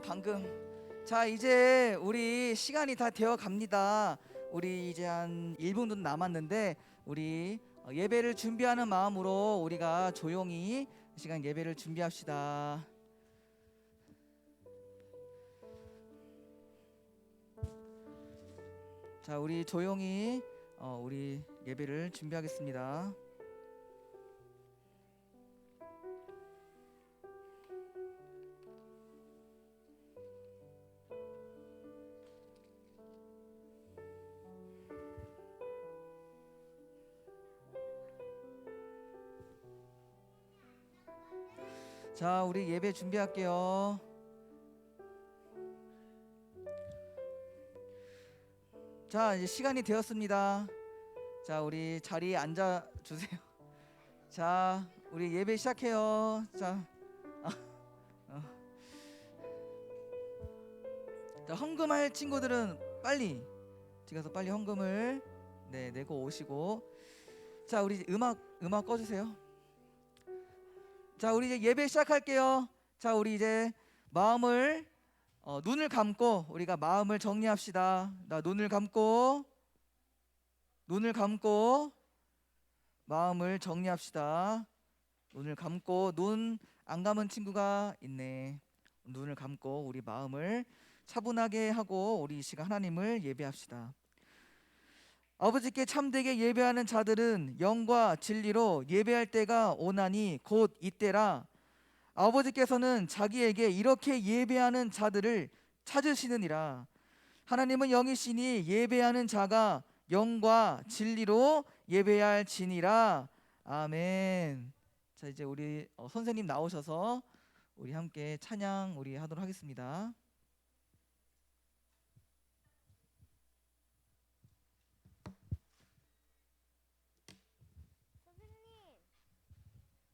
방금. 자, 이제 우리 시간이 다 되어 갑니다. 우리 이제 한 1분 정도 남았는데 우리 예배를 준비하는 마음으로 우리가 조용히 시간 예배를 준비합시다. 자, 우리 조용히 우리 예배를 준비하겠습니다. 자, 우리 예배 준비할게요. 자, 이제 시간이 되었습니다. 자, 우리 자리에 앉아 주세요. 자, 우리 예배 시작해요. 자, 자, 헌금할 친구들은 빨리 지금서 빨리 헌금을 내고 오시고. 자, 우리 음악 꺼주세요. 자, 우리 이제 예배 시작할게요. 자, 우리 이제 마음을 눈을 감고 우리가 마음을 정리합시다. 나 눈을 감고 마음을 정리합시다. 눈을 감고. 눈 안 감은 친구가 있네. 눈을 감고 우리 마음을 차분하게 하고 우리 이 시간 하나님을 예배합시다. 아버지께 참되게 예배하는 자들은 영과 진리로 예배할 때가 오나니 곧 이때라. 아버지께서는 자기에게 이렇게 예배하는 자들을 찾으시느니라. 하나님은 영이시니 예배하는 자가 영과 진리로 예배할지니라. 아멘. 자, 이제 우리 선생님 나오셔서 우리 함께 찬양 우리 하도록 하겠습니다.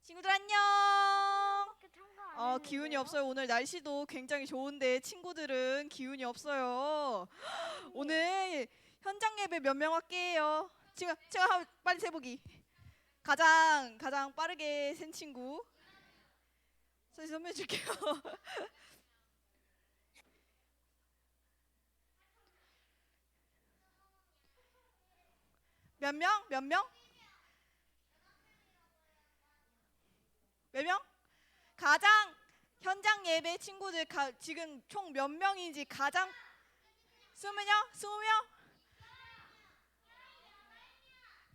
친구들 안녕. 기운이 없어요. 오늘 날씨도 굉장히 좋은데 친구들은 기운이 없어요. 오늘 현장 예배 몇 명 할게요. 지금 빨리 세보기. 가장 빠르게 센 친구. 선물 줄게요. 몇 명? 몇 명? 몇 명? 가장 현장 예배 친구들 지금 총 몇 명인지 가장 20명? 20명?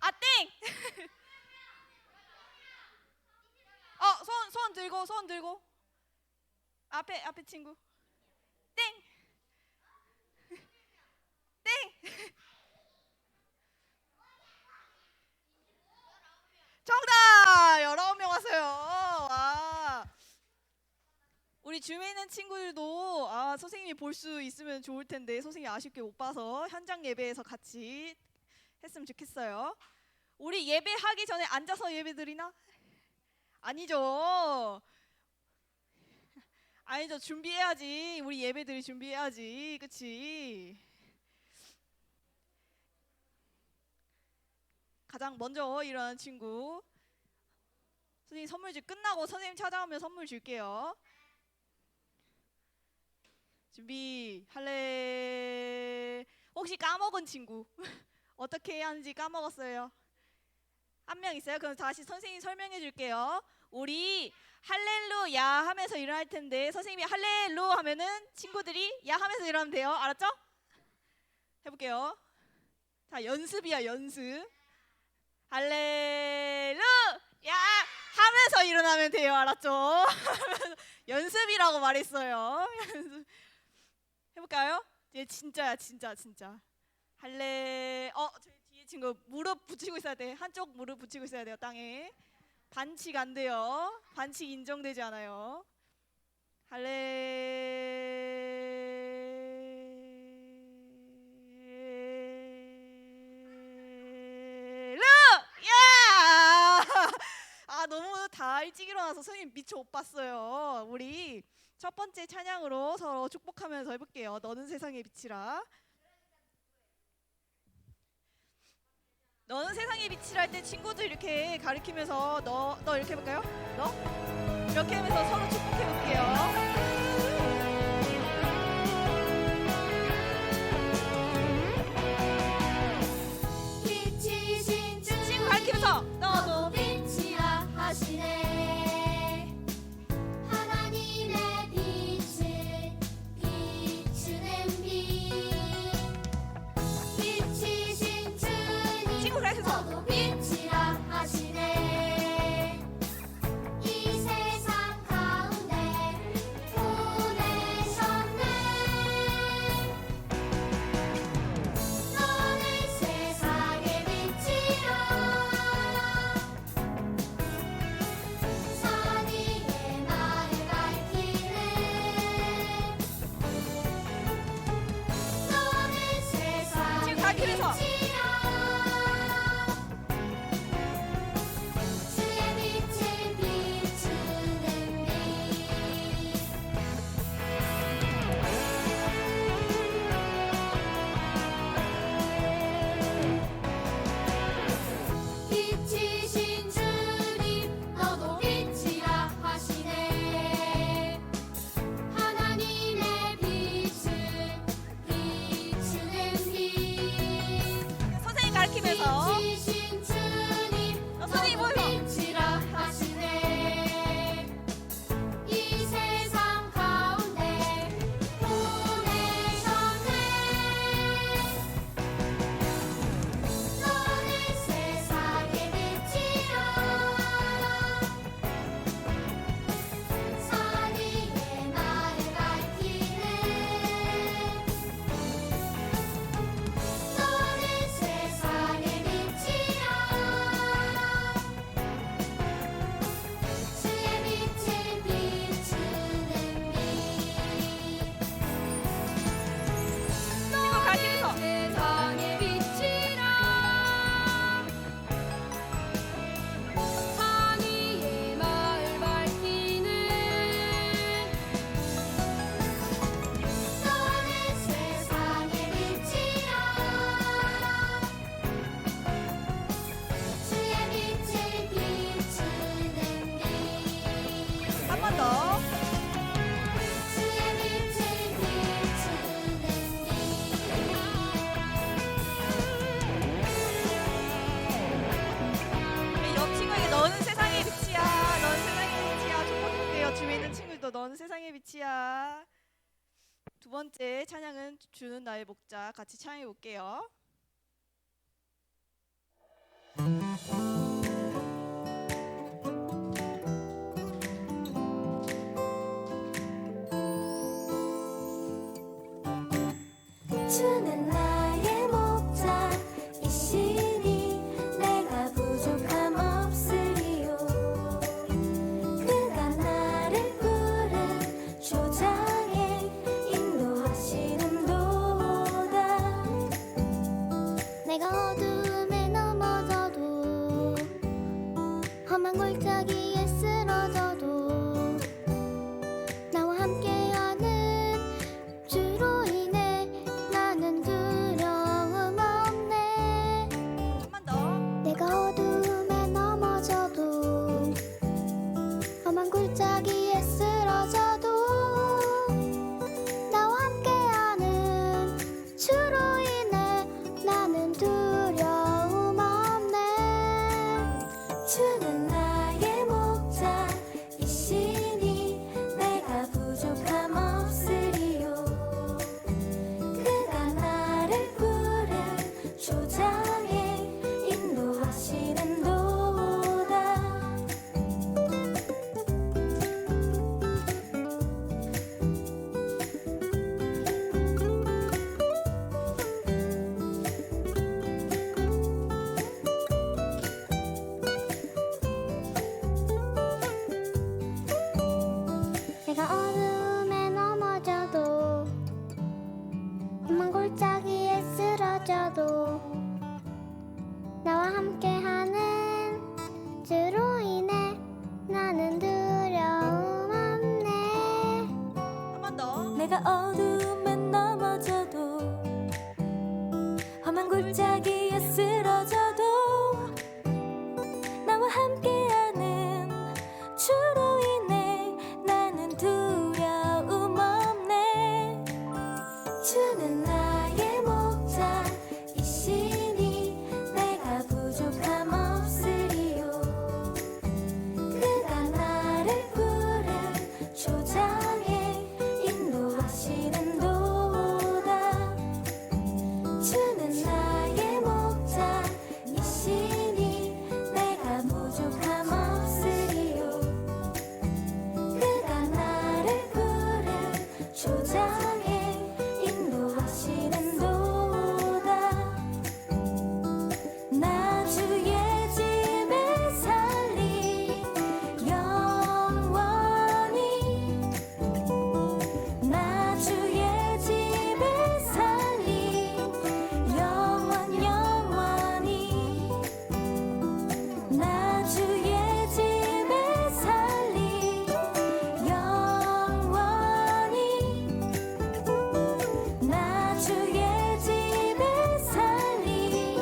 아 땡! 손 들고 앞에 친구 땡! 땡! 정답! 19명 왔어요. 와. 우리 줌에 있는 친구들도 선생님이 볼 수 있으면 좋을 텐데 선생님이 아쉽게 못 봐서 현장 예배에서 같이 했으면 좋겠어요. 우리 예배하기 전에 앉아서 예배 드리나? 아니죠. 준비해야지. 우리 예배들이 준비해야지. 그치? 가장 먼저 일어나는 친구. 선생님 선물줄 끝나고 선생님 찾아오면 선물 줄게요. 준비 할래. 혹시 까먹은 친구 어떻게 해야 하는지 까먹었어요? 한 명 있어요? 그럼 다시 선생님 설명해 줄게요. 우리 할렐루야 하면서 일어날 텐데 선생님이 할렐루 하면은 친구들이 야 하면서 일어나면 돼요. 알았죠? 해볼게요. 자, 연습이야, 연습. 할렐루야 하면서 일어나면 돼요. 알았죠? 연습이라고 말했어요. 해볼까요? 얘 진짜야, 진짜. 저희 뒤에 친구 무릎 붙이고 있어야 돼. 한쪽 무릎 붙이고 있어야 돼요, 땅에. 반칙 안 돼요. 반칙 인정되지 않아요. 너무 다 일찍 일어나서 선생님 미처 못 봤어요. 우리 첫 번째 찬양으로 서로 축복하면서 해볼게요. 너는 세상의 빛이라. 너는 세상의 빛이라 할 때 친구들 이렇게 가리키면서 너 이렇게 해볼까요? 너? 이렇게 하면서 서로 축복해볼게요. 빛이신 주 친구 가리키면서 너도 빛이라 하시네. 하나님의 빛을 비추는 빛. 빛이신 주님 친구 가리키면서 너도 빛이라 하시네. 이 세상 가운데 보내셨네. 너는 세상의 빛이라. 산 위에 나를 밝히네. 너는 세상의 지금 밝히면서. 빛이라. 주의 빛을 비추는 빛. 빛이신 주님 너도 빛이라 하시네. 하나님의 빛을 비추는 빛. 선생님 가리키면서 빛이신 주님 선생님 너도 보여줘. 빛이라 하시네. 이 세상 가운데 보내셨네. 너는 세상의 빛이라. 산 위에 나를 밝히네. 너는 세상의 빛이라. 주의 빛을 비추는 빛. 친구 가리키면서 세상의 빛이라. 산 위에 마을 밝히는. 너는 세상의 빛이라. 주의 빛을 비추는 빛. 한 번 더. 주의 빛을 비추는 빛. 우리 옆 친구에게 너는 세상의 빛이야. 너는 세상의 빛이야. 축복해볼게요. 주위에 있는 친구들도 너는 세상의 빛이야. 두 번째 찬양은 주는 나의 목자 같이 찬양해 볼게요. 주는 나의 목자이시니 내가 부족함 없으리요. 그가 나를 푸른 초장에 인도하시는도다. 내가 어둠에 넘어져도 험한 골짜기에 쓰러져도 나와 함께하는 주로 인해 나는 두려움 없네. 한 번 더. 내가 어둠에 넘어져도 험한 골짜기에 쓰러져도 나와 함께하는 주로 인해 나는 두려움 없네. 주는 나의 목자이시니 내가 부족함 없으리요. 그가 나를 푸른 초장에 인도하시는도다. 내가 어둠에 넘어져도 험한 골짜기에 쓰러져도 나와 함께하는 주로 인해 나는 두려움 없네. 한 번 더. 내가 어둠에 넘어져도 험한 골짜기에 쓰러져도 함께하는 주로 인해 나는 두려움 없네. 주는 나의 목자이시니 내가 부족함 없으리요. 그가 나를 푸른 초장에 인도하시는 도다. 주는 나의 목자이시니 내가 부족함 없으리요. 그가 나를 푸른 초장에 인도하시는 도다. 나 주의 집에 살리 영원히. 나 주의 집에 살리 영원히. 나 주의 집에 살리 영원히. 나 주의 집에 살리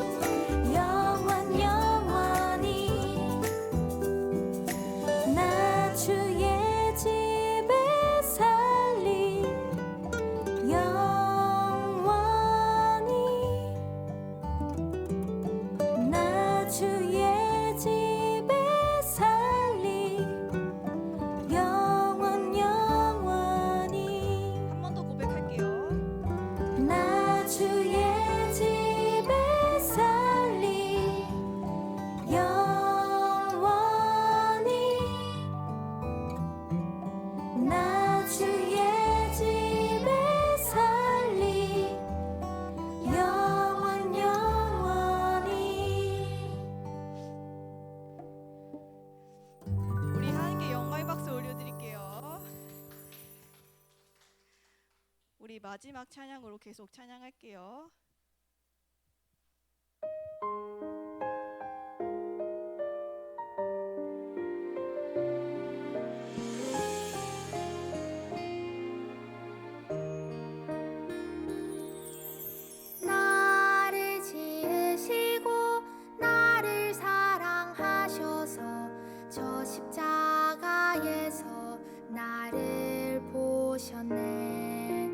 영원히. 나 주의 집에 살리 영원히. 나 주의 집에 살리 영원히. 한 번 더 고백할게요. 나 주의 집에 살리 영원히. 나 주의 집에 살리 영원히. 우리 하나님께 영광의 박수 올려드릴게요. 우리 마지막 찬양으로 계속 찬양할게요. 나를 지으시고 나를 사랑하셔서 저 십자가에서 나를 보셨네.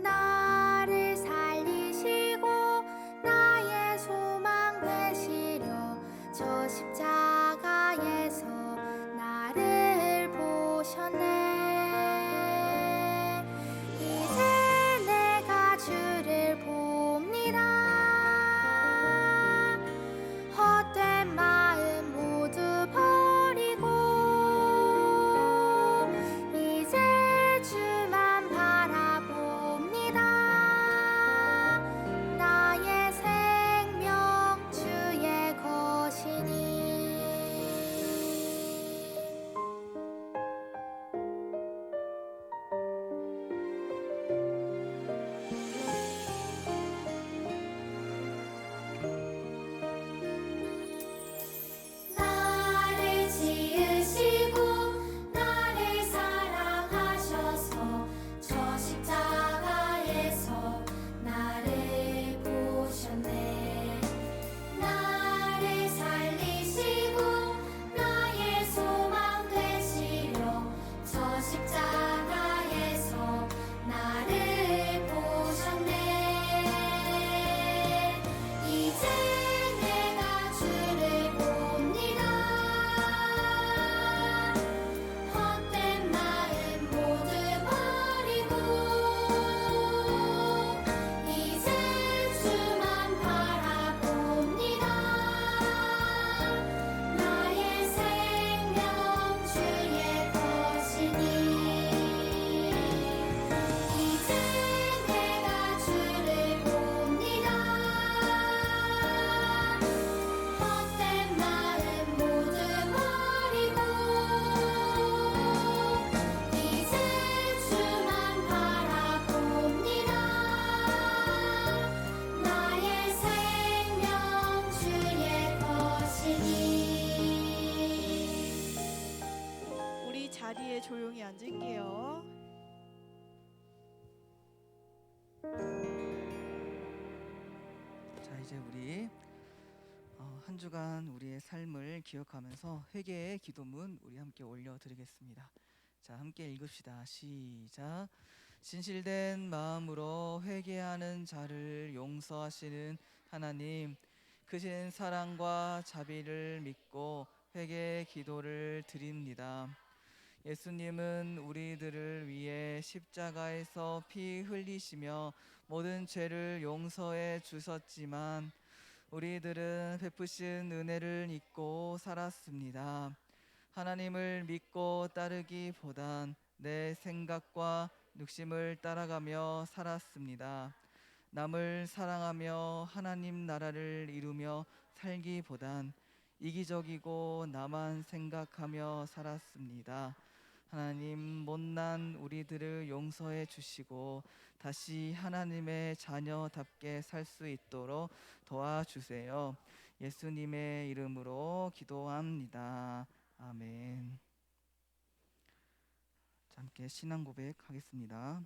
나를 살리시고 나의 소망 되시려 저 십자가에서 나를 보셨네. 이제 내가 주를 봅니다. 헛된 마음 모두 버리고 이제 주만 바라봅니다. 나의 생명 주의 것이니. 나를 지으시고 나를 사랑하셔서 저 십자가에서 나를 보셨네. 나를 살리시고 나의 소망 되시려 저 십자가에서 나를 보셨네. 이제 내가 주를 봅니다. 헛된 마음 모두 버리고 이제 주만 바라봅니다. 나의 생명 주의 것이니. 이제 내가 주를 봅니다. 헛된 마음 모두 버리고 이제 주만 바라봅니다. 나의 생명 주의 것이니. 우리 자리에 조용히 앉을게요. 자, 이제 우리 한 주간 우리의 삶을 기억하면서 회개의 기도문 우리 함께 올려드리겠습니다. 자, 함께 읽읍시다. 시작. 진실된 마음으로 회개하는 자를 용서하시는 하나님, 크신 사랑과 자비를 믿고 회개의 기도를 드립니다. 예수님은 우리들을 위해 십자가에서 피 흘리시며 모든 죄를 용서해 주셨지만 우리들은 베푸신 은혜를 잊고 살았습니다. 하나님을 믿고 따르기보단 내 생각과 욕심을 따라가며 살았습니다. 남을 사랑하며 하나님 나라를 이루며 살기보단 이기적이고 나만 생각하며 살았습니다. 하나님, 못난 우리들을 용서해 주시고 다시 하나님의 자녀답게 살 수 있도록 도와주세요. 예수님의 이름으로 기도합니다. 아멘. 자, 함께 신앙 고백하겠습니다.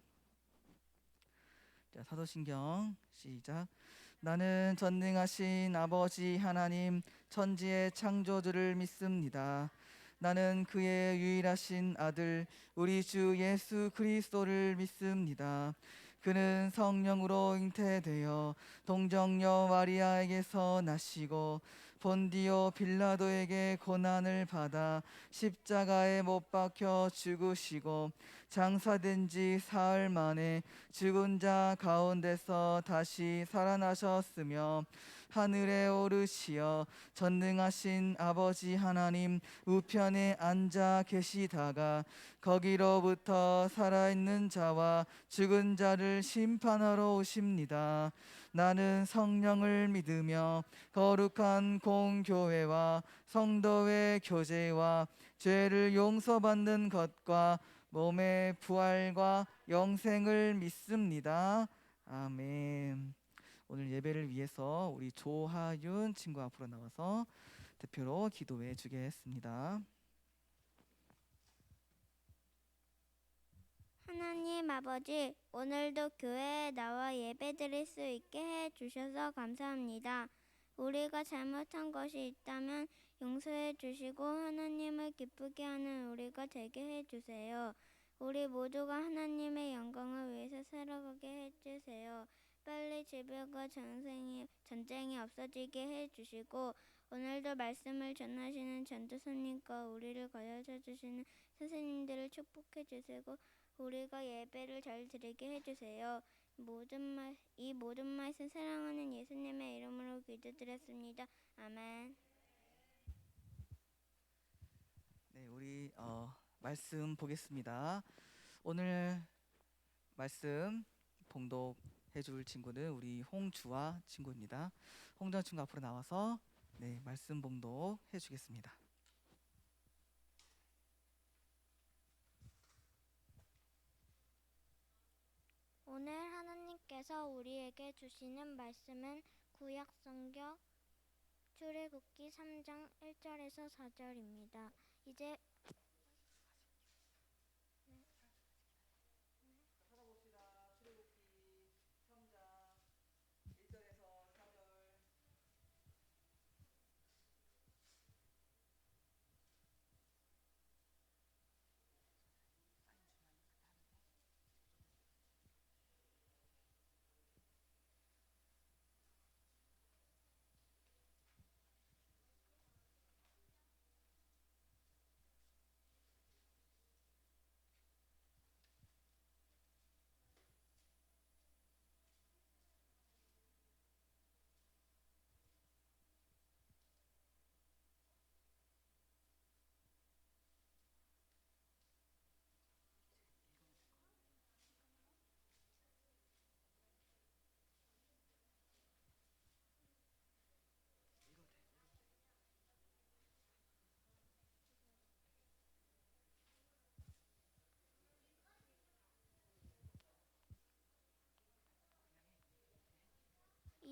자, 사도신경 시작. 나는 전능하신 아버지 하나님, 천지의 창조주를 믿습니다. 나는 그의 유일하신 아들 우리 주 예수 그리스도를 믿습니다. 그는 성령으로 잉태되어 동정녀 마리아에게서 나시고 본디오 빌라도에게 고난을 받아 십자가에 못 박혀 죽으시고 장사된 지 사흘 만에 죽은 자 가운데서 다시 살아나셨으며 하늘에 오르시어 전능하신 아버지 하나님 우편에 앉아 계시다가 거기로부터 살아있는 자와 죽은 자를 심판하러 오십니다. 나는 성령을 믿으며 거룩한 공교회와 성도의 교제와 죄를 용서받는 것과 몸의 부활과 영생을 믿습니다. 아멘. 오늘 예배를 위해서 우리 조하윤 친구 앞으로 나와서 대표로 기도해 주겠습니다. 하나님 아버지, 오늘도 교회에 나와 예배드릴 수 있게 해 주셔서 감사합니다. 우리가 잘못한 것이 있다면 용서해 주시고 하나님을 기쁘게 하는 우리가 되게 해 주세요. 우리 모두가 하나님의 영광을 위해서 살아가게 해 주세요. 빨리 질병과 전쟁이 없어지게 해 주시고 오늘도 말씀을 전하시는 전도사님과 우리를 가르쳐 주시는 선생님들을 축복해 주시고 우리가 예배를 잘 드리게 해주세요. 이 모든 말씀 사랑하는 예수님의 이름으로 기도드렸습니다. 아멘. 네, 우리 말씀 보겠습니다. 오늘 말씀 봉독해 줄 친구는 우리 홍주아 친구입니다. 홍주아 친구 앞으로 나와서 네, 말씀 봉독해 주겠습니다. 오늘 하나님께서 우리에게 주시는 말씀은 구약 성경 출애굽기 3장 1절에서 4절입니다.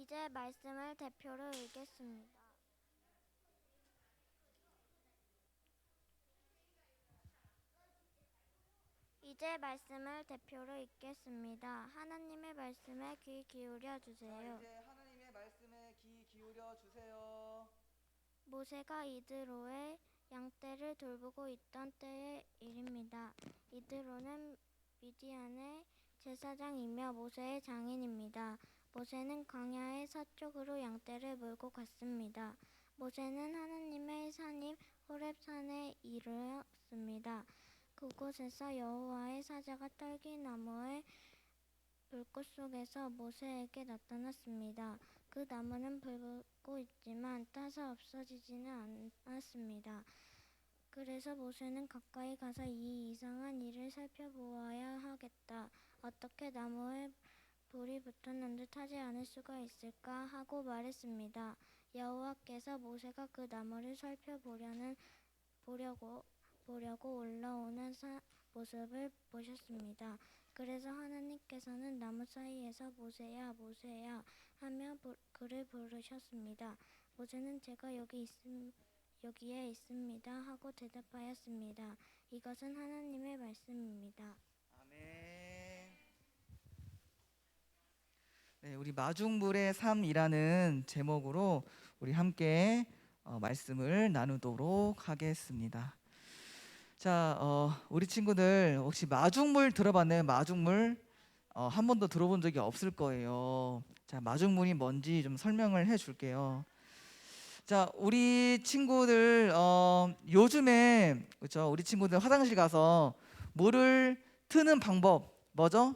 이제 말씀을 대표로 읽겠습니다. 이제 말씀을 대표로 읽겠습니다. 하나님의 말씀에 귀 기울여 주세요. 자, 이제 하나님의 말씀에 귀 기울여 주세요. 모세가 이드로에 양떼를 돌보고 있던 때의 일입니다. 이드로는 미디안의 제사장이며 모세의 장인입니다. 모세는 광야의 서쪽으로 양떼를 몰고 갔습니다. 모세는 하나님의 산인 호렙산에 이르렀습니다. 그곳에서 여호와의 사자가 떨기나무의 불꽃 속에서 모세에게 나타났습니다. 그 나무는 불고 있지만 타서 없어지지는 않았습니다. 그래서 모세는 가까이 가서 이 이상한 일을 살펴보아야 하겠다. 어떻게 나무에 불이 붙었는데 타지 않을 수가 있을까 하고 말했습니다. 여호와께서 모세가 그 나무를 보려고 올라오는 모습을 보셨습니다. 그래서 하나님께서는 나무 사이에서 모세야 모세야 하며 그를 부르셨습니다. 모세는 제가 여기에 있습니다 하고 대답하였습니다. 이것은 하나님의 말씀입니다. 아멘. 네, 우리 마중물의 삶이라는 제목으로 우리 함께 말씀을 나누도록 하겠습니다. 자, 우리 친구들 혹시 마중물 들어봤나요? 마중물 한 번도 들어본 적이 없을 거예요. 자, 마중물이 뭔지 좀 설명을 해줄게요. 자, 우리 친구들 요즘에 그렇죠? 우리 친구들 화장실 가서 물을 트는 방법 뭐죠?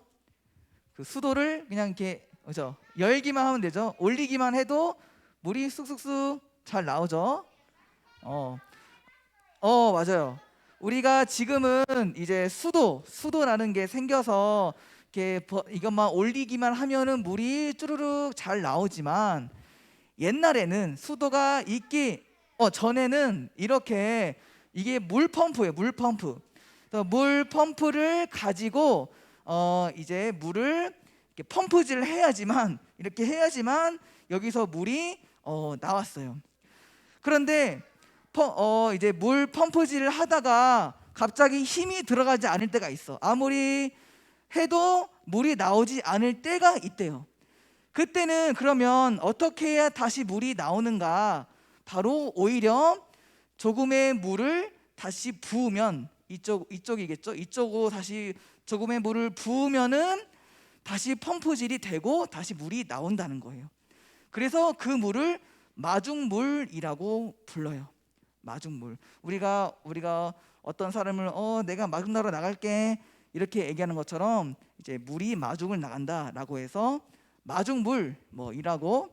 그 수도를 그냥 이렇게 그렇죠? 열기만 하면 되죠. 올리기만 해도 물이 쑥쑥쑥 잘 나오죠. 맞아요. 우리가 지금은 이제 수도라는 게 생겨서 이렇게 이것만 올리기만 하면은 물이 쭈루룩 잘 나오지만 옛날에는 수도가 있기 전에는 이렇게 이게 물펌프예요. 물펌프. 물 펌프를 가지고 이제 물을 이렇게 펌프질을 해야지만 이렇게 해야지만 여기서 물이 나왔어요. 그런데 이제 물 펌프질을 하다가 갑자기 힘이 들어가지 않을 때가 있어. 아무리 해도 물이 나오지 않을 때가 있대요. 그때는 그러면 어떻게 해야 다시 물이 나오는가? 바로 오히려 조금의 물을 다시 부으면 이쪽이겠죠. 이쪽으로 다시 조금의 물을 부으면은 다시 펌프질이 되고 다시 물이 나온다는 거예요. 그래서 그 물을 마중물이라고 불러요. 마중물. 우리가 어떤 사람을 내가 마중 나러 나갈게 이렇게 얘기하는 것처럼 이제 물이 마중을 나간다라고 해서 마중물이라고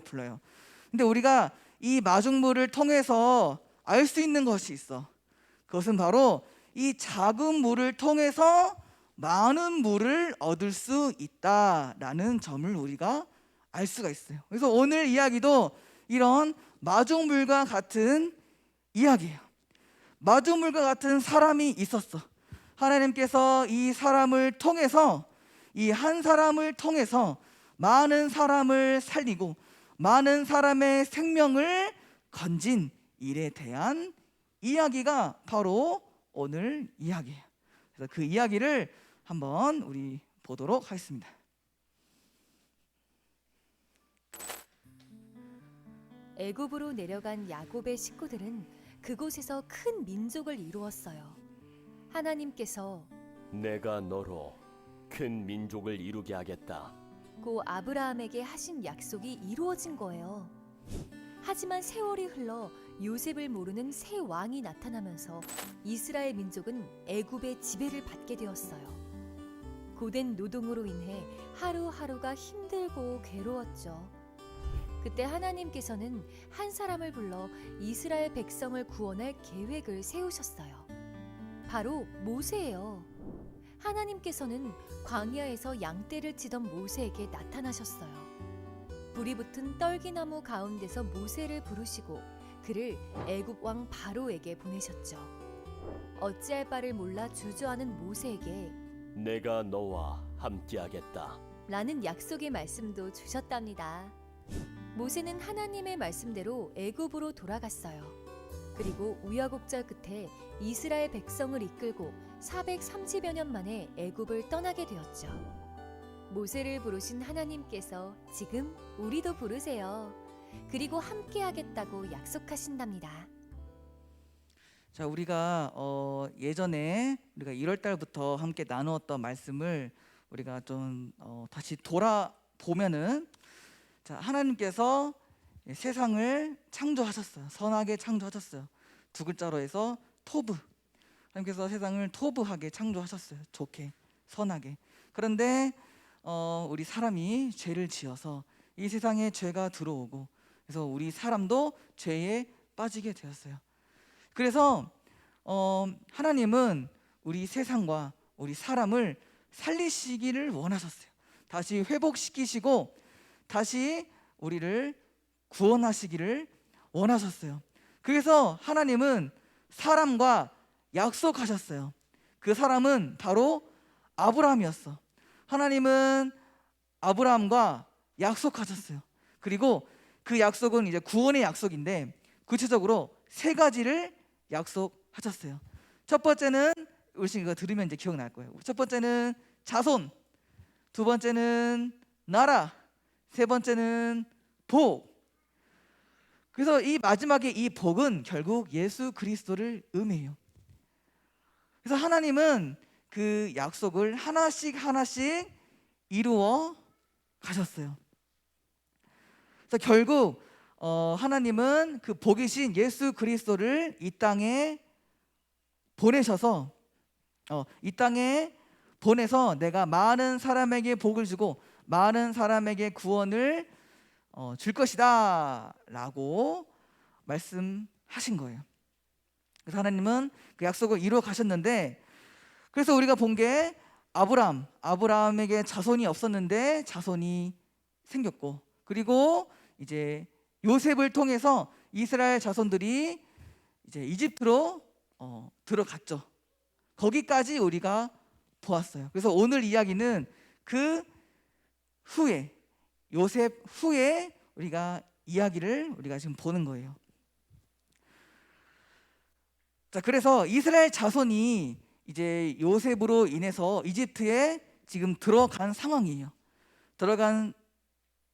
불러요. 근데 우리가 이 마중물을 통해서 알 수 있는 것이 있어. 그것은 바로 이 작은 물을 통해서 많은 물을 얻을 수 있다라는 점을 우리가 알 수가 있어요. 그래서 오늘 이야기도 이런 마중물과 같은 이야기예요. 마중물과 같은 사람이 있었어. 하나님께서 이 사람을 통해서 이 한 사람을 통해서 많은 사람을 살리고 많은 사람의 생명을 건진 일에 대한 이야기가 바로 오늘 이야기예요. 그래서 그 이야기를 한번 우리 보도록 하겠습니다. 애굽으로 내려간 야곱의 식구들은 그곳에서 큰 민족을 이루었어요. 하나님께서 내가 너로 큰 민족을 이루게 하겠다. 고 아브라함에게 하신 약속이 이루어진 거예요. 하지만 세월이 흘러 요셉을 모르는 새 왕이 나타나면서 이스라엘 민족은 애굽의 지배를 받게 되었어요. 고된 노동으로 인해 하루하루가 힘들고 괴로웠죠. 그때 하나님께서는 한 사람을 불러 이스라엘 백성을 구원할 계획을 세우셨어요. 바로 모세예요. 하나님께서는 광야에서 양떼를 치던 모세에게 나타나셨어요. 불이 붙은 떨기나무 가운데서 모세를 부르시고 그를 애굽 왕 바로에게 보내셨죠. 어찌할 바를 몰라 주저하는 모세에게 내가 너와 함께하겠다. 라는 약속의 말씀도 주셨답니다. 모세는 하나님의 말씀대로 애굽으로 돌아갔어요. 그리고 우여곡절 끝에 이스라엘 백성을 이끌고 430여 년 만에 애굽을 떠나게 되었죠. 모세를 부르신 하나님께서 지금 우리도 부르세요. 그리고 함께하겠다고 약속하신답니다. 자, 우리가 예전에 우리가 1월 달부터 함께 나누었던 말씀을 우리가 좀 다시 돌아보면은, 자, 하나님께서 세상을 창조하셨어요. 선하게 창조하셨어요. 두 글자로 해서 토브. 하나님께서 세상을 토브하게 창조하셨어요. 좋게, 선하게. 그런데 우리 사람이 죄를 지어서 이 세상에 죄가 들어오고, 그래서 우리 사람도 죄에 빠지게 되었어요. 그래서 하나님은 우리 세상과 우리 사람을 살리시기를 원하셨어요. 다시 회복시키시고 다시 우리를 구원하시기를 원하셨어요. 그래서 하나님은 사람과 약속하셨어요. 그 사람은 바로 아브라함이었어. 하나님은 아브라함과 약속하셨어요. 그리고 그 약속은 이제 구원의 약속인데, 구체적으로 3가지를 약속하셨어요. 첫 번째는, 우리 이거 들으면 이제 기억날 거예요. 첫 번째는 자손, 두 번째는 나라, 세 번째는 복. 그래서 이 마지막에 이 복은 결국 예수 그리스도를 의미해요. 그래서 하나님은 그 약속을 하나씩 하나씩 이루어 가셨어요. 그래서 결국 하나님은 그 복이신 예수 그리스도를 이 땅에 보내셔서 이 땅에 보내서 내가 많은 사람에게 복을 주고 많은 사람에게 구원을 줄 것이다 라고 말씀하신 거예요. 그래서 하나님은 그 약속을 이루어 가셨는데, 그래서 우리가 본 게 아브라함에게 자손이 없었는데 자손이 생겼고, 그리고 이제 요셉을 통해서 이스라엘 자손들이 이제 이집트로 들어갔죠. 거기까지 우리가 보았어요. 그래서 오늘 이야기는 그 후에, 요셉 후에 우리가 이야기를 우리가 지금 보는 거예요. 자, 그래서 이스라엘 자손이 이제 요셉으로 인해서 이집트에 지금 들어간 상황이에요. 들어간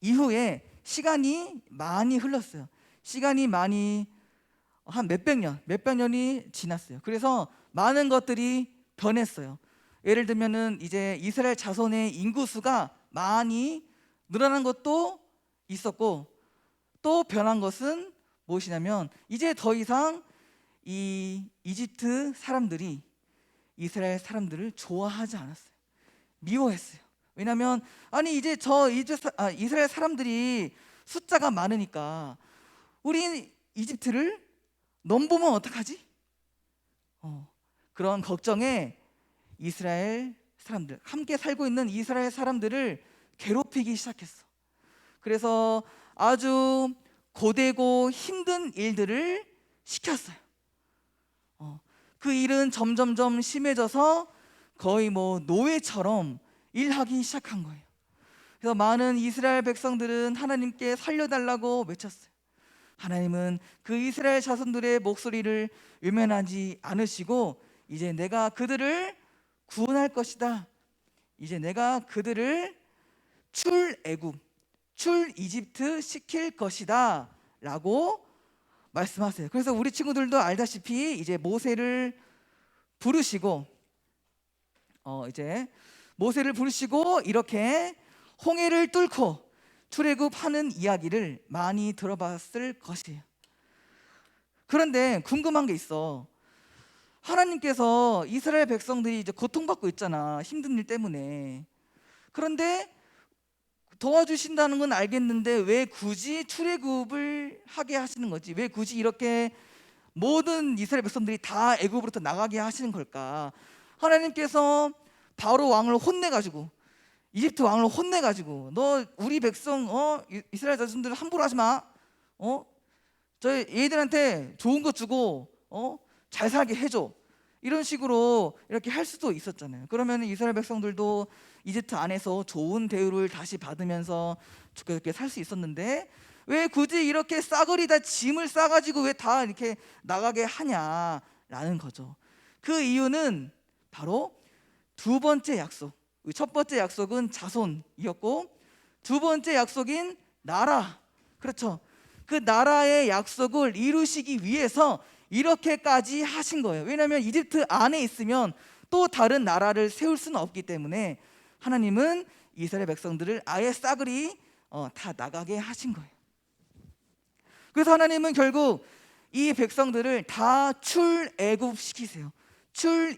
이후에 시간이 많이 흘렀어요. 시간이 많이 한 몇백 년이 지났어요. 그래서 많은 것들이 변했어요. 예를 들면은 이제 이스라엘 자손의 인구수가 많이 늘어난 것도 있었고, 또 변한 것은 무엇이냐면 이제 더 이상 이 이집트 사람들이 이스라엘 사람들을 좋아하지 않았어요. 미워했어요. 왜냐하면 아니 이제 이스라엘 사람들이 숫자가 많으니까 우리 이집트를 넘보면 어떡하지? 그런 걱정에 이스라엘 사람들, 함께 살고 있는 이스라엘 사람들을 괴롭히기 시작했어. 그래서 아주 고되고 힘든 일들을 시켰어요. 그 일은 점점점 심해져서 거의 뭐 노예처럼 일하기 시작한 거예요. 그래서 많은 이스라엘 백성들은 하나님께 살려달라고 외쳤어요. 하나님은 그 이스라엘 자손들의 목소리를 외면하지 않으시고 이제 내가 그들을 구원할 것이다. 이제 내가 그들을 출애굽, 출이집트 시킬 것이다 라고 말씀하세요. 그래서 우리 친구들도 알다시피 이제 모세를 부르시고 이렇게 홍해를 뚫고 출애굽하는 이야기를 많이 들어봤을 것이에요. 그런데 궁금한 게 있어. 하나님께서 이스라엘 백성들이 이제 고통받고 있잖아. 힘든 일 때문에. 그런데 도와주신다는 건 알겠는데 왜 굳이 출애굽을 하게 하시는 거지? 왜 굳이 이렇게 모든 이스라엘 백성들이 다 애굽으로부터 나가게 하시는 걸까? 하나님께서 바로 왕을 혼내가지고, 이집트 왕을 혼내가지고, 너 우리 백성 이스라엘 자손들 함부로 하지 마. 얘들한테 좋은 거 주고 잘 살게 해줘. 이런 식으로 이렇게 할 수도 있었잖아요. 그러면 이스라엘 백성들도 이집트 안에서 좋은 대우를 다시 받으면서 좋게 살 수 있었는데 왜 굳이 이렇게 싸그리다 짐을 싸가지고 왜 다 이렇게 나가게 하냐라는 거죠. 그 이유는 바로 두 번째 약속. 첫 번째 약속은 자손이었고 두 번째 약속인 나라. 그렇죠. 그 나라의 약속을 이루시기 위해서 이렇게까지 하신 거예요. 왜냐하면 이집트 안에 있으면 또 다른 나라를 세울 수는 없기 때문에 하나님은 이스라엘 백성들을 아예 싸그리 다 나가게 하신 거예요. 그래서 하나님은 결국 이 백성들을 다 출애굽시키세요.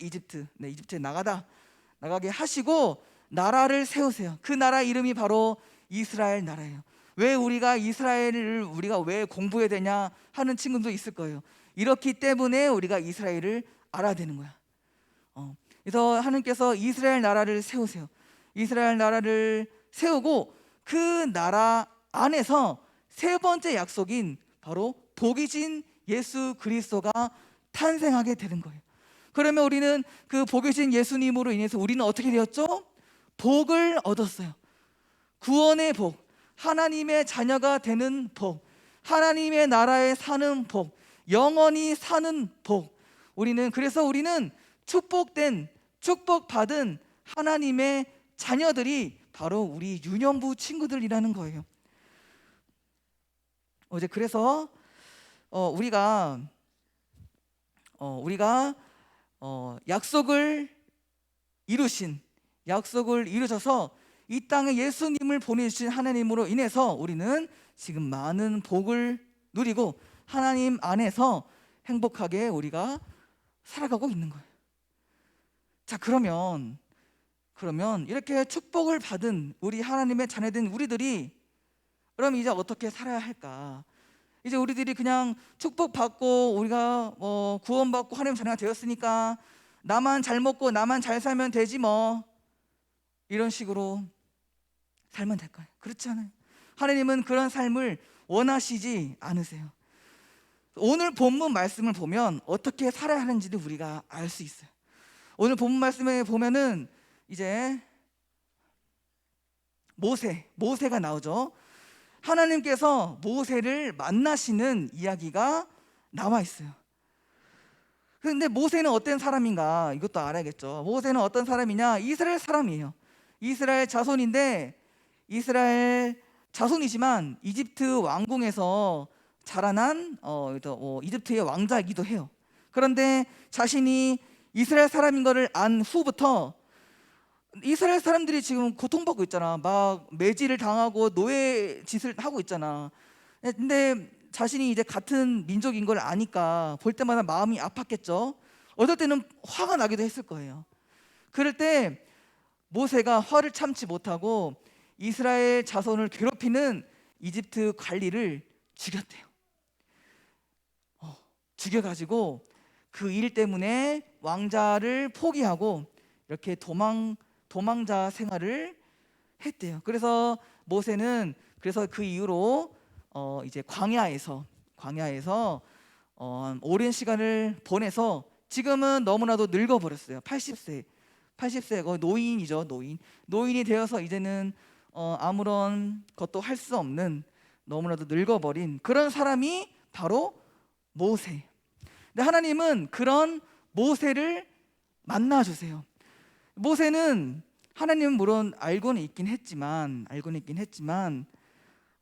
이집트, 이집트에 나가게 하시고 나라를 세우세요. 그 나라 이름이 바로 이스라엘 나라예요. 왜 우리가 이스라엘을 우리가 왜 공부해야 되냐 하는 친구도 있을 거예요. 이렇기 때문에 우리가 이스라엘을 알아야 되는 거야. 그래서 하나님께서 이스라엘 나라를 세우세요. 이스라엘 나라를 세우고 그 나라 안에서 세 번째 약속인 바로 복이신 예수 그리스도가 탄생하게 되는 거예요. 그러면 우리는 그 복이신 예수님으로 인해서 우리는 어떻게 되었죠? 복을 얻었어요. 구원의 복, 하나님의 자녀가 되는 복, 하나님의 나라에 사는 복, 영원히 사는 복. 그래서 우리는 축복받은 하나님의 자녀들이 바로 우리 유년부 친구들이라는 거예요. 그래서 우리가 약속을 이루셔서 이 땅에 예수님을 보내주신 하나님으로 인해서 우리는 지금 많은 복을 누리고 하나님 안에서 행복하게 우리가 살아가고 있는 거예요. 자, 그러면 이렇게 축복을 받은 우리 하나님의 자녀된 우리들이 그럼 이제 어떻게 살아야 할까? 이제 우리들이 그냥 축복받고 우리가 구원받고 하나님 자녀가 되었으니까 나만 잘 먹고 나만 잘 살면 되지 뭐, 이런 식으로 살면 될까요? 그렇지 않아요. 하나님은 그런 삶을 원하시지 않으세요. 오늘 본문 말씀을 보면 어떻게 살아야 하는지를 우리가 알 수 있어요. 오늘 본문 말씀에 보면은 이제 모세가 나오죠. 하나님께서 모세를 만나시는 이야기가 나와 있어요. 그런데 모세는 어떤 사람인가? 이것도 알아야겠죠. 모세는 어떤 사람이냐? 이스라엘 사람이에요. 이스라엘 자손인데, 이스라엘 자손이지만 이집트 왕궁에서 자라난 이집트의 왕자이기도 해요. 그런데 자신이 이스라엘 사람인 것을 안 후부터 이스라엘 사람들이 지금 고통받고 있잖아. 막 매질을 당하고 노예 짓을 하고 있잖아. 근데 자신이 이제 같은 민족인 걸 아니까 볼 때마다 마음이 아팠겠죠. 어떨 때는 화가 나기도 했을 거예요. 그럴 때 모세가 화를 참지 못하고 이스라엘 자손을 괴롭히는 이집트 관리를 죽였대요. 죽여가지고 그 일 때문에 왕자를 포기하고 이렇게 도망자 생활을 했대요. 그래서 모세는 그 이후로 이제 광야에서 오랜 시간을 보내서 지금은 너무나도 늙어버렸어요. 80세 거의 노인이죠. 노인이 되어서 이제는 아무런 것도 할 수 없는 너무나도 늙어버린 그런 사람이 바로 모세. 근데 하나님은 그런 모세를 만나주세요. 모세는 하나님은 물론 알고는 있긴 했지만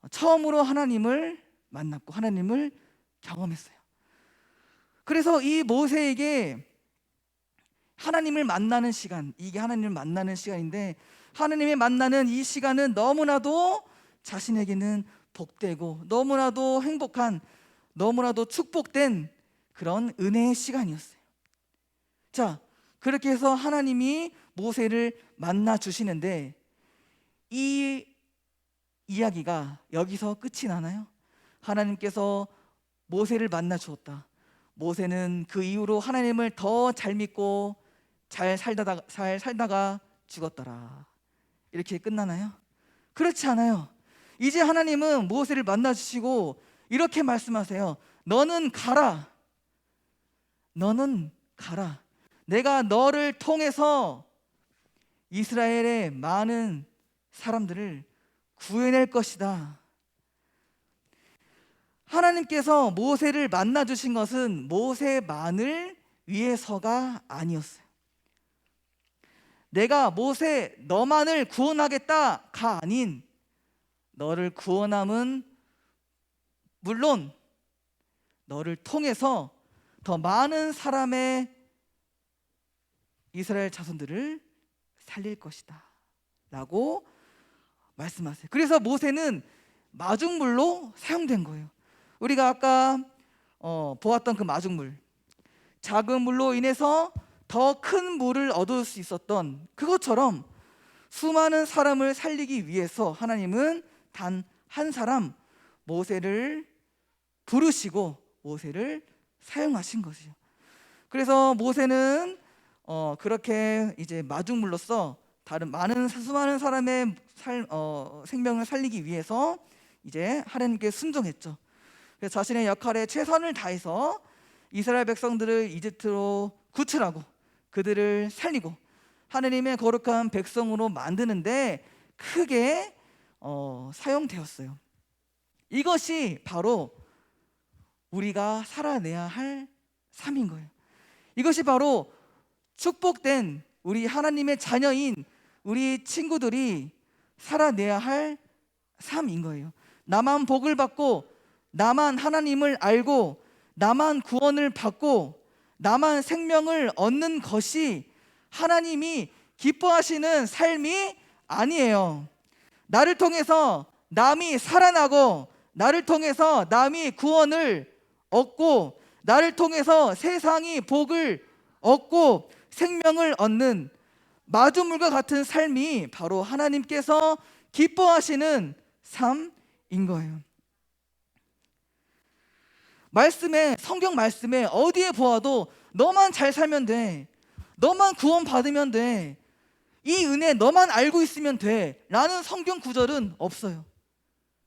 처음으로 하나님을 만났고 하나님을 경험했어요. 그래서 이 모세에게 하나님을 만나는 시간, 이게 하나님을 만나는 시간인데, 하나님을 만나는 이 시간은 너무나도 자신에게는 복되고 너무나도 행복한, 너무나도 축복된 그런 은혜의 시간이었어요. 자, 그렇게 해서 하나님이 모세를 만나 주시는데 이 이야기가 여기서 끝이 나나요? 하나님께서 모세를 만나 주었다. 모세는 그 이후로 하나님을 더 잘 믿고 잘 살다가 죽었더라. 이렇게 끝나나요? 그렇지 않아요. 이제 하나님은 모세를 만나 주시고 이렇게 말씀하세요. 너는 가라. 내가 너를 통해서 이스라엘의 많은 사람들을 구해낼 것이다. 하나님께서 모세를 만나 주신 것은 모세만을 위해서가 아니었어요. 내가 모세 너만을 구원하겠다가 아닌 너를 구원함은 물론 너를 통해서 더 많은 사람의 이스라엘 자손들을 살릴 것이다 라고 말씀하세요. 그래서 모세는 마중물로 사용된 거예요. 우리가 아까 보았던 그 마중물, 작은 물로 인해서 더 큰 물을 얻을 수 있었던 그것처럼 수많은 사람을 살리기 위해서 하나님은 단 한 사람 모세를 부르시고 모세를 사용하신 것이죠. 그래서 모세는 그렇게 이제 마중물로서 다른 수많은 사람의 생명을 살리기 위해서 이제 하나님께 순종했죠. 그래서 자신의 역할에 최선을 다해서 이스라엘 백성들을 이집트로 구출하고 그들을 살리고 하나님의 거룩한 백성으로 만드는데 크게 사용되었어요. 이것이 바로 우리가 살아내야 할 삶인 거예요. 이것이 바로 축복된 우리 하나님의 자녀인 우리 친구들이 살아내야 할 삶인 거예요. 나만 복을 받고 나만 하나님을 알고 나만 구원을 받고 나만 생명을 얻는 것이 하나님이 기뻐하시는 삶이 아니에요. 나를 통해서 남이 살아나고 나를 통해서 남이 구원을 얻고 나를 통해서 세상이 복을 얻고 생명을 얻는 마주물과 같은 삶이 바로 하나님께서 기뻐하시는 삶인 거예요. 성경 말씀에 어디에 보아도 너만 잘 살면 돼, 너만 구원 받으면 돼, 이 은혜 너만 알고 있으면 돼 라는 성경 구절은 없어요.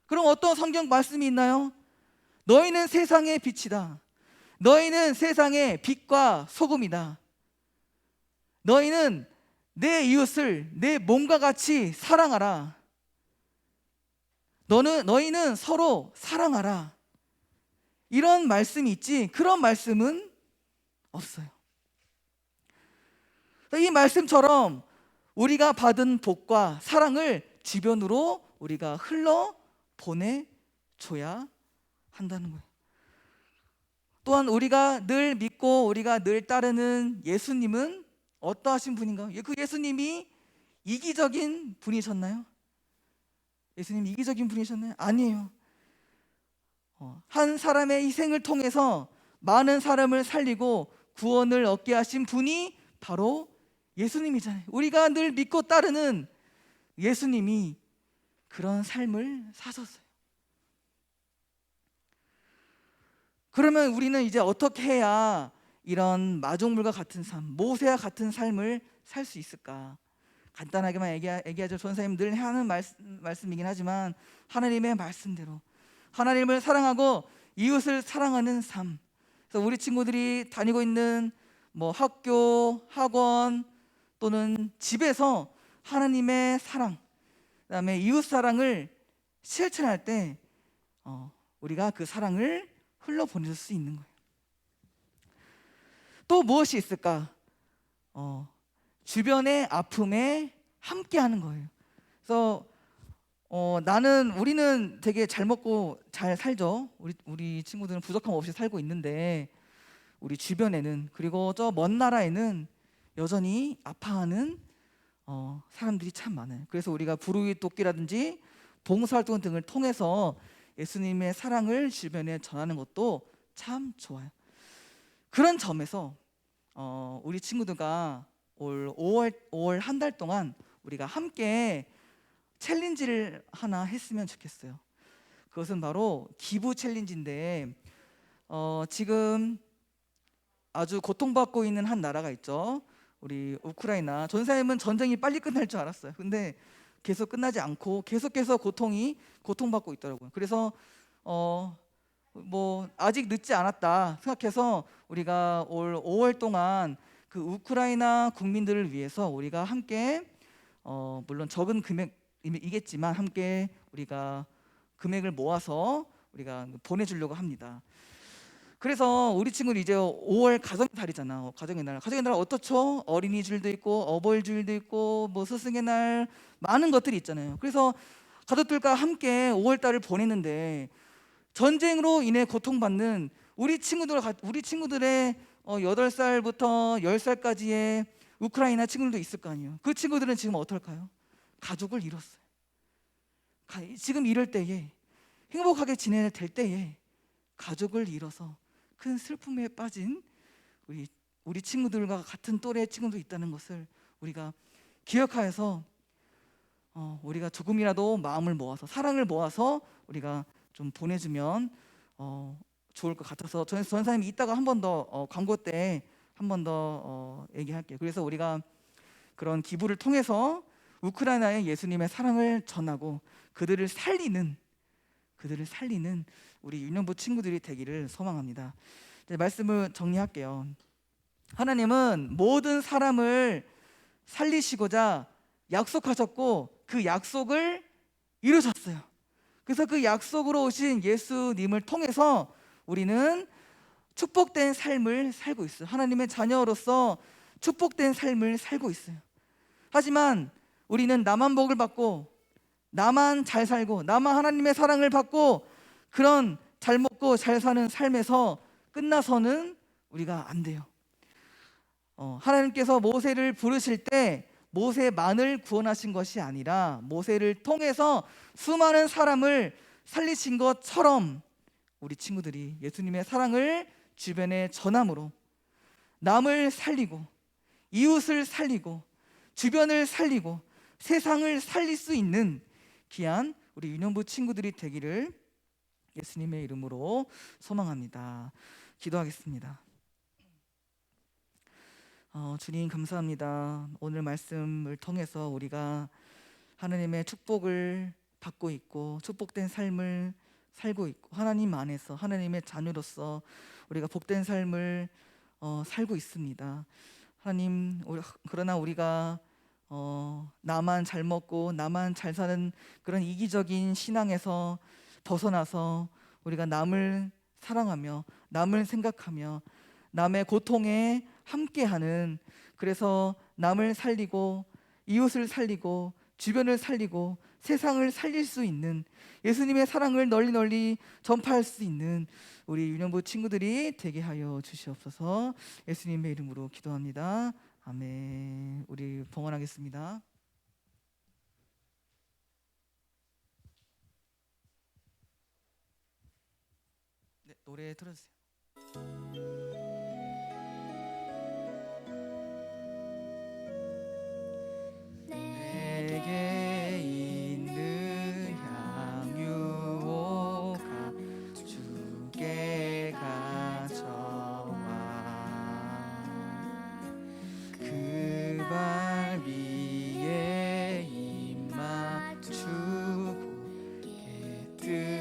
그럼 어떤 성경 말씀이 있나요? 너희는 세상의 빛이다. 너희는 세상의 빛과 소금이다. 너희는 내 이웃을 내 몸과 같이 사랑하라. 너희는 서로 사랑하라. 이런 말씀이 있지 그런 말씀은 없어요. 이 말씀처럼 우리가 받은 복과 사랑을 주변으로 우리가 흘러 보내줘야 한다는 거예요. 또한 우리가 늘 믿고 우리가 늘 따르는 예수님은 어떠하신 분인가요? 그 예수님이 이기적인 분이셨나요? 예수님 이기적인 분이셨나요? 아니에요. 한 사람의 희생을 통해서 많은 사람을 살리고 구원을 얻게 하신 분이 바로 예수님이잖아요. 우리가 늘 믿고 따르는 예수님이 그런 삶을 사셨어요. 그러면 우리는 이제 어떻게 해야 이런 마중물과 같은 삶, 모세와 같은 삶을 살 수 있을까? 간단하게만 얘기하죠. 전사님 늘 하는 말씀이긴 하지만 하나님의 말씀대로 하나님을 사랑하고 이웃을 사랑하는 삶. 그래서 우리 친구들이 다니고 있는 학교, 학원 또는 집에서 하나님의 사랑, 그다음에 이웃 사랑을 실천할 때 우리가 그 사랑을 흘러보낼 수 있는 거예요. 또 무엇이 있을까? 주변의 아픔에 함께하는 거예요. 그래서 우리는 되게 잘 먹고 잘 살죠. 우리 친구들은 부족함 없이 살고 있는데 우리 주변에는, 그리고 저 먼 나라에는 여전히 아파하는 사람들이 참 많아요. 그래서 우리가 불우이 돕기라든지 봉사활동 등을 통해서 예수님의 사랑을 주변에 전하는 것도 참 좋아요. 그런 점에서 우리 친구들과 올 5월 한 달 동안 우리가 함께 챌린지를 하나 했으면 좋겠어요. 그것은 바로 기부 챌린지인데 지금 아주 고통받고 있는 한 나라가 있죠. 우리 우크라이나. 전사님은 전쟁이 빨리 끝날 줄 알았어요. 근데 계속 끝나지 않고 계속해서 고통받고 있더라고요. 그래서 아직 늦지 않았다 생각해서 우리가 올 5월 동안 그 우크라이나 국민들을 위해서 우리가 함께 물론 적은 금액이겠지만 함께 우리가 금액을 모아서 우리가 보내주려고 합니다. 그래서 우리 친구는 이제 5월 가정의 달이잖아. 가정의 날 어떻죠? 어린이주일도 있고 어버이주일도 있고 스승의 날 많은 것들이 있잖아요. 그래서 가족들과 함께 5월 달을 보내는데 전쟁으로 인해 고통받는 우리 친구들의 8살부터 10살까지의 우크라이나 친구들도 있을 거 아니에요. 그 친구들은 지금 어떨까요? 가족을 잃었어요. 지금 이럴 때에, 행복하게 지내야 될 때에 가족을 잃어서 큰 슬픔에 빠진 우리 친구들과 같은 또래 친구도 있다는 것을 우리가 기억하여서 우리가 조금이라도 마음을 모아서, 사랑을 모아서 우리가 좀 보내주면 좋을 것 같아서, 전사님이 이따가 한 번 더 광고 때 한 번 더 얘기할게요. 그래서 우리가 그런 기부를 통해서 우크라이나에 예수님의 사랑을 전하고 그들을 살리는 우리 유년부 친구들이 되기를 소망합니다. 이제 말씀을 정리할게요. 하나님은 모든 사람을 살리시고자 약속하셨고 그 약속을 이루셨어요. 그래서 그 약속으로 오신 예수님을 통해서 우리는 축복된 삶을 살고 있어요. 하나님의 자녀로서 축복된 삶을 살고 있어요. 하지만 우리는 나만 복을 받고, 나만 잘 살고, 나만 하나님의 사랑을 받고, 그런 잘 먹고 잘 사는 삶에서 끝나서는 우리가 안 돼요. 하나님께서 모세를 부르실 때 모세만을 구원하신 것이 아니라 모세를 통해서 수많은 사람을 살리신 것처럼 우리 친구들이 예수님의 사랑을 주변에 전함으로 남을 살리고, 이웃을 살리고, 주변을 살리고, 세상을 살릴 수 있는 귀한 우리 유년부 친구들이 되기를 예수님의 이름으로 소망합니다. 기도하겠습니다. 주님 감사합니다. 오늘 말씀을 통해서 우리가 하나님의 축복을 받고 있고 축복된 삶을 살고 있고, 하나님 안에서 하나님의 자녀로서 우리가 복된 삶을 살고 있습니다. 하나님, 그러나 우리가 나만 잘 먹고 나만 잘 사는 그런 이기적인 신앙에서 벗어나서 우리가 남을 사랑하며 남을 생각하며 남의 고통에 함께하는, 그래서 남을 살리고 이웃을 살리고 주변을 살리고 세상을 살릴 수 있는, 예수님의 사랑을 널리 전파할 수 있는 우리 유년부 친구들이 되게 하여 주시옵소서. 예수님의 이름으로 기도합니다. 아멘. 우리 봉헌하겠습니다. 네, 노래 틀어주세요. 내게 있는 향유가 주께 가져와 그 발 위에 입 맞추고 깨뜨립니다.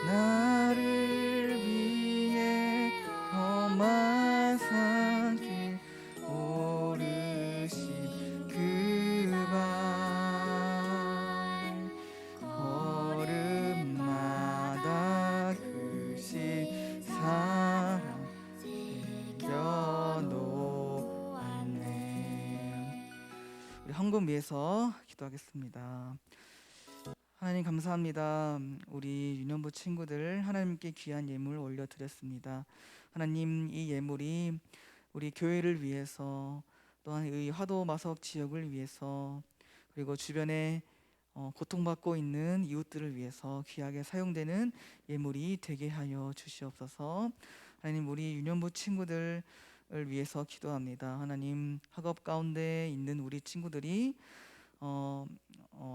나를 위해 험한 산길 오르신 그 발, 걸음마다 크신 사랑 새겨놓았네. 우리 헌금 위해서 기도하겠습니다. 하나님 감사합니다. 우리 유년부 친구들 하나님께 귀한 예물 올려드렸습니다. 하나님, 이 예물이 우리 교회를 위해서, 또한 이 화도마석 지역을 위해서, 그리고 주변에 고통받고 있는 이웃들을 위해서 귀하게 사용되는 예물이 되게 하여 주시옵소서. 하나님, 우리 유년부 친구들을 위해서 기도합니다. 하나님, 학업 가운데 있는 우리 친구들이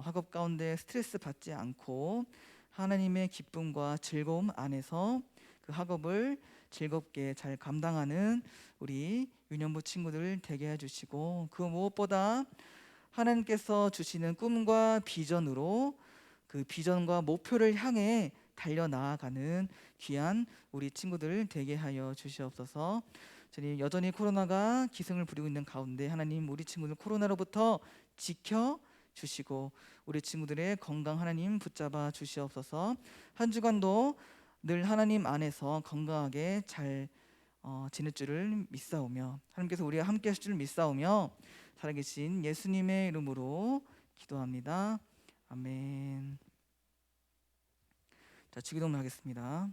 학업 가운데 스트레스 받지 않고 하나님의 기쁨과 즐거움 안에서 그 학업을 즐겁게 잘 감당하는 우리 유년부 친구들 되게 해주시고, 그 무엇보다 하나님께서 주시는 꿈과 비전으로 그 비전과 목표를 향해 달려나아가는 귀한 우리 친구들 되게 하여 주시옵소서. 주님, 여전히 코로나가 기승을 부리고 있는 가운데 하나님, 우리 친구들 코로나로부터 지켜 주시고 우리 친구들의 건강 하나님 붙잡아 주시옵소서. 한 주간도 늘 하나님 안에서 건강하게 잘 지낼 줄을 믿사오며, 하나님께서 우리와 함께 하실 줄 믿사오며 살아계신 예수님의 이름으로 기도합니다. 아멘. 자, 주기도문 하겠습니다.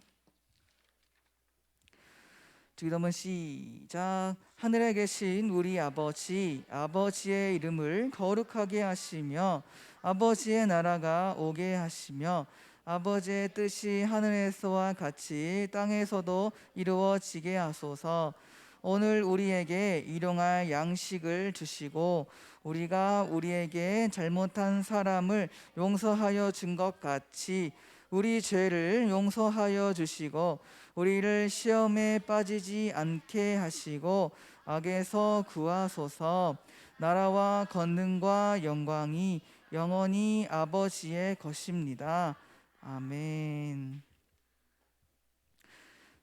주기도문 시작. 하늘에 계신 우리 아버지, 아버지의 이름을 거룩하게 하시며 아버지의 나라가 오게 하시며 아버지의 뜻이 하늘에서와 같이 땅에서도 이루어지게 하소서. 오늘 우리에게 일용할 양식을 주시고 우리가 우리에게 잘못한 사람을 용서하여 준 것 같이 우리 죄를 용서하여 주시고 우리를 시험에 빠지지 않게 하시고 악에서 구하소서. 나라와 권능과 영광이 영원히 아버지의 것입니다. 아멘.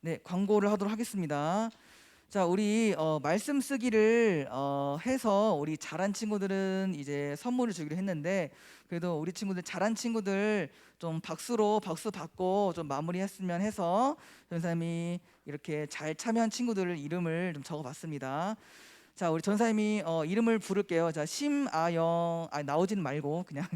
네, 광고를 하도록 하겠습니다. 자, 우리 말씀 쓰기를 해서 우리 잘한 친구들은 이제 선물을 주기로 했는데, 그래도 우리 친구들 잘한 친구들 좀 박수 받고 좀 마무리했으면 해서 전사님이 이렇게 잘 참여한 친구들 이름을 좀 적어봤습니다. 자, 우리 전사님이 이름을 부를게요. 자, 심아영, 나오지는 말고 그냥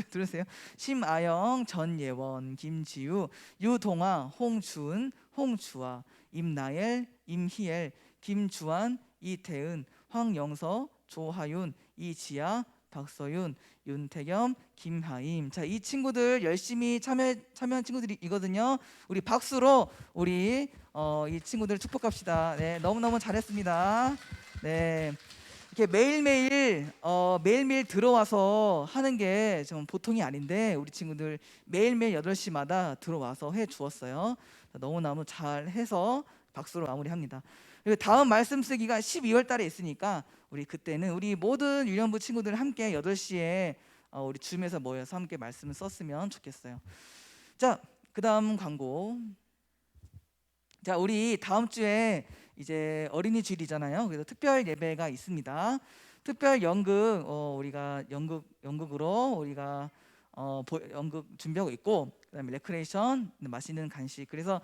들으세요. 심아영, 전예원, 김지우, 유동아, 홍준, 홍주아, 임나엘, 임희엘, 김주환, 이태은, 황영서, 조하윤, 이지아, 박서윤, 윤태겸, 김하임. 자, 이 친구들 열심히 참여한 친구들이거든요. 우리 박수로 우리 이 친구들 축복합시다. 네, 너무너무 잘했습니다. 네, 이렇게 매일매일 들어와서 하는 게 좀 보통이 아닌데 우리 친구들 매일매일 8시마다 들어와서 해 주었어요. 너무너무 잘해서 박수로 마무리합니다. 그리고 다음 말씀 쓰기가 12월 달에 있으니까 우리 그때는 우리 모든 유년부 친구들 함께 8시에 우리 줌에서 모여서 함께 말씀을 썼으면 좋겠어요. 자, 그 다음 광고. 자, 우리 다음 주에 이제 어린이 주일이잖아요. 그래서 특별 예배가 있습니다. 특별 연극 우리가 연극으로 우리가 연극 준비하고 있고, 그다음에 레크레이션, 맛있는 간식. 그래서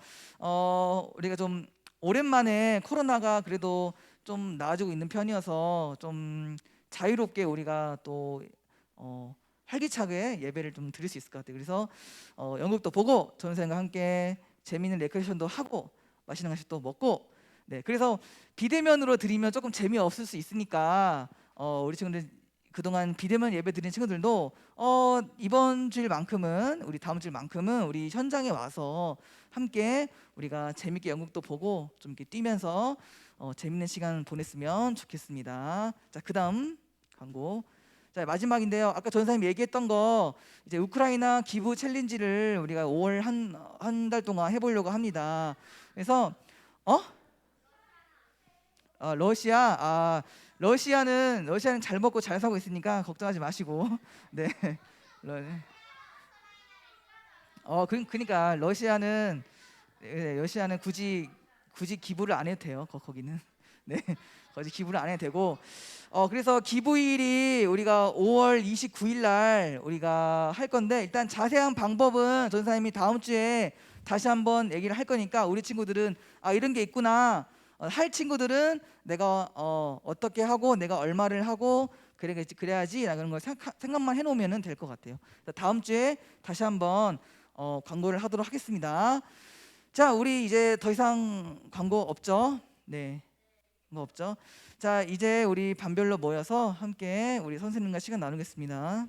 우리가 좀 오랜만에 코로나가 그래도 좀 나아지고 있는 편이어서 좀 자유롭게 우리가 또 활기차게 예배를 좀 드릴 수 있을 것 같아요. 그래서 연극도 보고 전생과 함께 재미있는 레크레이션도 하고 맛있는 간식도 먹고, 네, 그래서 비대면으로 드리면 조금 재미없을 수 있으니까 우리 친구들 그동안 비대면 예배 드린 친구들도 이번 주일만큼은, 우리 다음 주일만큼은 우리 현장에 와서 함께 우리가 재밌게 연극도 보고 좀 이렇게 뛰면서 재밌는 시간 보냈으면 좋겠습니다. 자, 그다음 광고. 자, 마지막인데요. 아까 전사님 얘기했던 거 이제 우크라이나 기부 챌린지를 우리가 5월 한 달 동안 해보려고 합니다. 그래서 러시아는 잘 먹고 잘 사고 있으니까 걱정하지 마시고, 네, 그러니까 러시아는 굳이 기부를 안 해도 돼요. 거기는 네, 거기 기부를 안 해도 되고, 그래서 기부일이 우리가 5월 29일 날 우리가 할 건데, 일단 자세한 방법은 전사님이 다음 주에 다시 한번 얘기를 할 거니까 우리 친구들은 이런 게 있구나, 할 친구들은 내가 어떻게 하고 내가 얼마를 하고 그래야지 라는 걸 생각만 해놓으면 될 것 같아요. 다음 주에 다시 한번 광고를 하도록 하겠습니다. 자, 우리 이제 더 이상 광고 없죠? 네, 뭐 없죠? 자, 이제 우리 반별로 모여서 함께 우리 선생님과 시간 나누겠습니다.